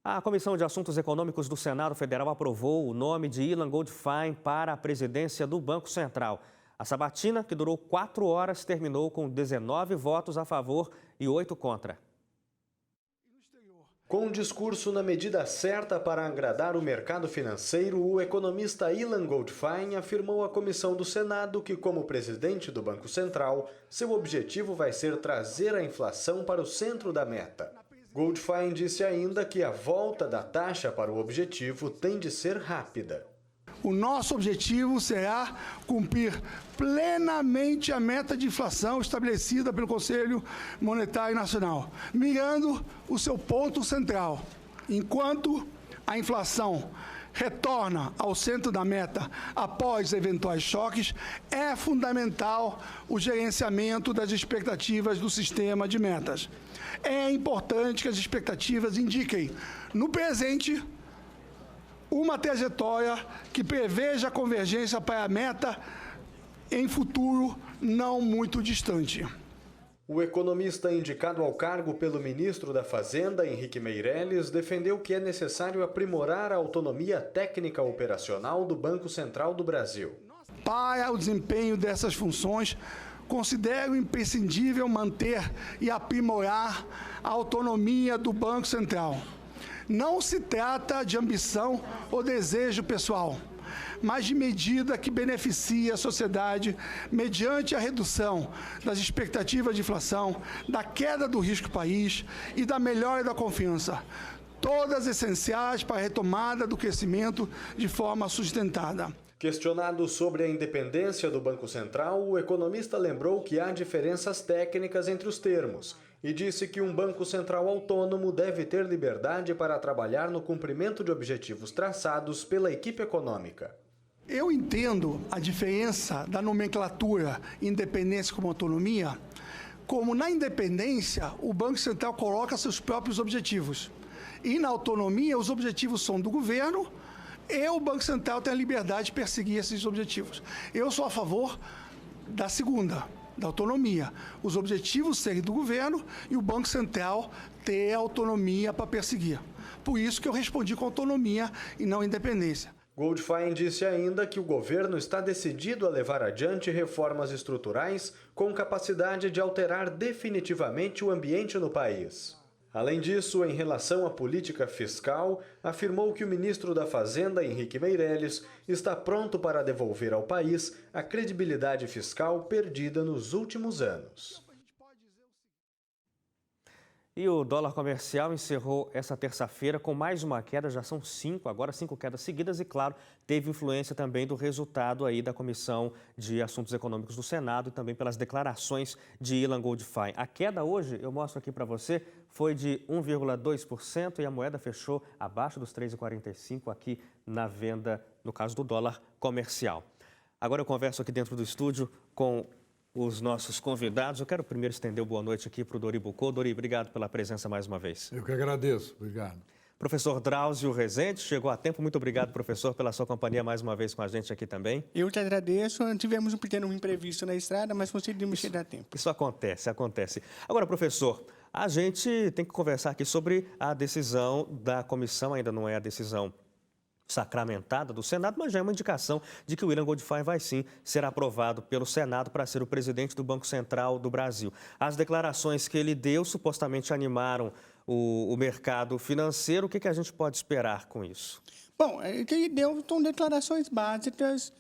A Comissão de Assuntos Econômicos do Senado Federal aprovou o nome de Ilan Goldfein para a presidência do Banco Central. A sabatina, que durou 4 horas, terminou com 19 votos a favor e 8 contra. Com um discurso na medida certa para agradar o mercado financeiro, o economista Ilan Goldfein afirmou à Comissão do Senado que, como presidente do Banco Central, seu objetivo vai ser trazer a inflação para o centro da meta. Goldfein disse ainda que a volta da taxa para o objetivo tem de ser rápida. O nosso objetivo será cumprir plenamente a meta de inflação estabelecida pelo Conselho Monetário Nacional, mirando o seu ponto central. Enquanto a inflação retorna ao centro da meta após eventuais choques, é fundamental o gerenciamento das expectativas do sistema de metas. É importante que as expectativas indiquem, no presente, uma trajetória que preveja a convergência para a meta em futuro não muito distante. O economista indicado ao cargo pelo ministro da Fazenda, Henrique Meirelles, defendeu que é necessário aprimorar a autonomia técnica operacional do Banco Central do Brasil. Para o desempenho dessas funções, considero imprescindível manter e aprimorar a autonomia do Banco Central. Não se trata de ambição ou desejo pessoal, mas de medida que beneficia a sociedade mediante a redução das expectativas de inflação, da queda do risco do país e da melhora da confiança, todas essenciais para a retomada do crescimento de forma sustentada. Questionado sobre a independência do Banco Central, o economista lembrou que há diferenças técnicas entre os termos e disse que um Banco Central autônomo deve ter liberdade para trabalhar no cumprimento de objetivos traçados pela equipe econômica. Eu entendo a diferença da nomenclatura independência como autonomia, como na independência o Banco Central coloca seus próprios objetivos e na autonomia os objetivos são do governo e o Banco Central tem a liberdade de perseguir esses objetivos. Eu sou a favor da segunda, da autonomia. Os objetivos serem do governo e o Banco Central ter autonomia para perseguir. Por isso que eu respondi com autonomia e não independência. Goldfein disse ainda que o governo está decidido a levar adiante reformas estruturais com capacidade de alterar definitivamente o ambiente no país. Além disso, em relação à política fiscal, afirmou que o ministro da Fazenda, Henrique Meirelles, está pronto para devolver ao país a credibilidade fiscal perdida nos últimos anos. E o dólar comercial encerrou essa terça-feira com mais uma queda, já são 5 quedas seguidas e, claro, teve influência também do resultado aí da Comissão de Assuntos Econômicos do Senado e também pelas declarações de Ilan Goldfein. A queda hoje, eu mostro aqui para você, foi de 1,2% e a moeda fechou abaixo dos 3,45 aqui na venda, no caso do dólar comercial. Agora eu converso aqui dentro do estúdio com os nossos convidados. Eu quero primeiro estender boa noite aqui para o Dori Bucô. Dori, obrigado pela presença mais uma vez. Eu que agradeço, obrigado. Professor Drauzio Rezende, chegou a tempo. Muito obrigado, professor, pela sua companhia mais uma vez com a gente aqui também. Eu te agradeço. Tivemos um pequeno imprevisto na estrada, mas conseguimos chegar a tempo. Isso acontece. Agora, professor, a gente tem que conversar aqui sobre a decisão da comissão, ainda não é a decisão sacramentada do Senado, mas já é uma indicação de que o Ilan Goldfein vai sim ser aprovado pelo Senado para ser o presidente do Banco Central do Brasil. As declarações que ele deu supostamente animaram o mercado financeiro. O que a gente pode esperar com isso? Bom, ele deu são declarações básicas,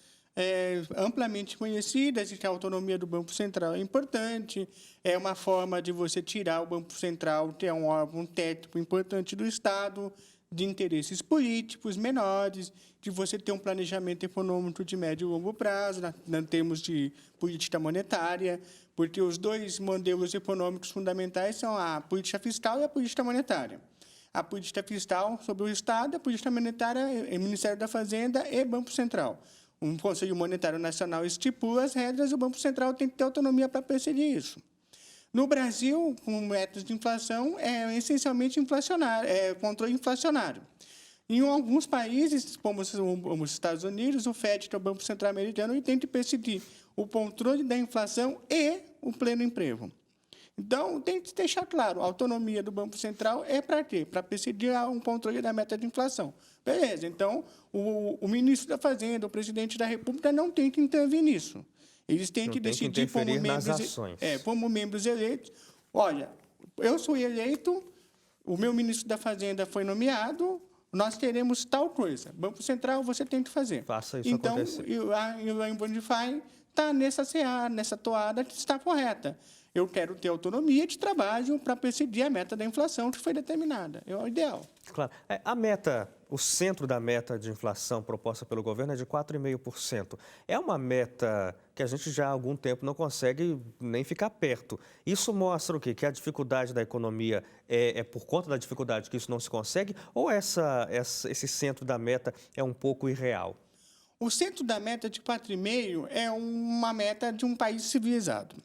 amplamente conhecidas, de que a autonomia do Banco Central é importante, é uma forma de você tirar o Banco Central, que é um órgão técnico importante do Estado, de interesses políticos menores, de você ter um planejamento econômico de médio e longo prazo, em termos de política monetária, porque os dois modelos econômicos fundamentais são a política fiscal e a política monetária. A política fiscal sobre o Estado, a política monetária é o Ministério da Fazenda e Banco Central. O Conselho Monetário Nacional estipula as regras e o Banco Central tem que ter autonomia para perseguir isso. No Brasil, com métodos de inflação, é essencialmente inflacionário, controle inflacionário. Em alguns países, como os Estados Unidos, o FED, que é o Banco Central Americano, tem que perseguir o controle da inflação e o pleno emprego. Então, tem que deixar claro, a autonomia do Banco Central é para quê? Para presidir um controle da meta de inflação. Beleza, então, o ministro da Fazenda, o presidente da República não tem que intervir nisso. Eles têm que decidir como membros eleitos. Olha, eu sou eleito, o meu ministro da Fazenda foi nomeado, nós teremos tal coisa. Banco Central, você tem que fazer. Faça isso acontecer. Então, o Embonify está nessa seara, nessa toada que está correta. Eu quero ter autonomia de trabalho para presidir a meta da inflação que foi determinada. É o ideal. Claro. A meta, o centro da meta de inflação proposta pelo governo é de 4,5%. É uma meta que a gente já há algum tempo não consegue nem ficar perto. Isso mostra o quê? Que a dificuldade da economia é por conta da dificuldade que isso não se consegue? Ou esse centro da meta é um pouco irreal? O centro da meta de 4,5% é uma meta de um país civilizado.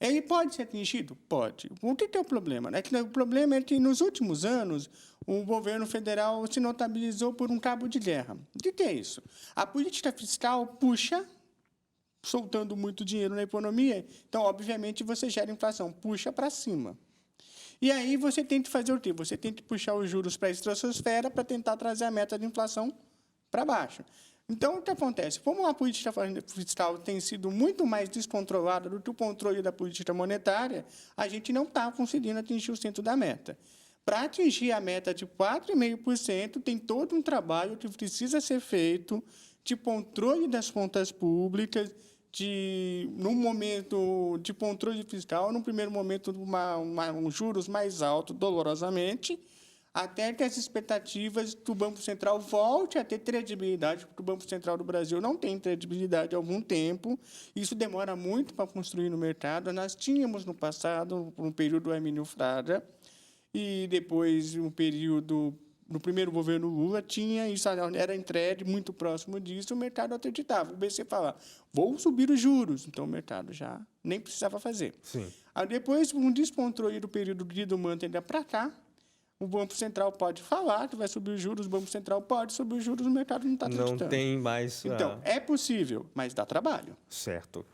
Ele pode ser atingido? Pode. O que é o problema? O problema é que, nos últimos anos, o governo federal se notabilizou por um cabo de guerra. O que é isso? A política fiscal puxa, soltando muito dinheiro na economia, então, obviamente, você gera inflação, puxa para cima. E aí você tem que fazer o quê? Você tem que puxar os juros para a estratosfera para tentar trazer a meta de inflação para baixo. Então, o que acontece? Como a política fiscal tem sido muito mais descontrolada do que o controle da política monetária, a gente não está conseguindo atingir o centro da meta. Para atingir a meta de 4,5%, tem todo um trabalho que precisa ser feito de controle das contas públicas, num momento de controle fiscal, no primeiro momento, juros mais altos, dolorosamente, até que as expectativas do Banco Central volte a ter credibilidade, porque o Banco Central do Brasil não tem credibilidade há algum tempo. Isso demora muito para construir no mercado. Nós tínhamos, no passado, um período do Hermínio Fraga, e depois, no primeiro governo Lula, isso era entregue muito próximo disso, o mercado acreditava. O BC falava, vou subir os juros. Então, o mercado já nem precisava fazer. Sim. Aí, depois, um descontrole do período de Guido Mantega para cá, o Banco Central pode falar que vai subir os juros, o Banco Central pode subir os juros, o mercado não está acreditando. Não tem mais... Então, é possível, mas dá trabalho. Certo.